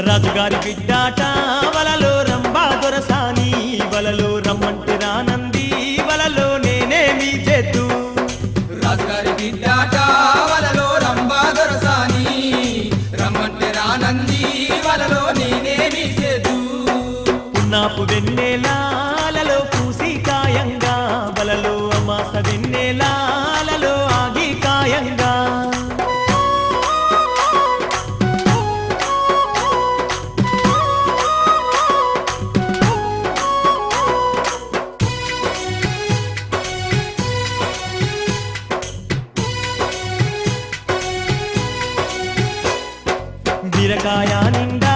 రాజుగారి బిడ్డాట వలలో రంభా దొరసాని వలలో రమ్మంటే రానంది వలలో నేనేమి చేద్దు రాజుగారి బిడ్డాట వలలో రంభా దొరసాని రమ్మంటే రానంది వలలో నేనేమి చేద్దు పున్నాపు వెన్నెలాలలో పూసి కాయంగా వలలో అమాస వెన్నెలాలలో ఆగి కాయంగా బీరకాయ నిండా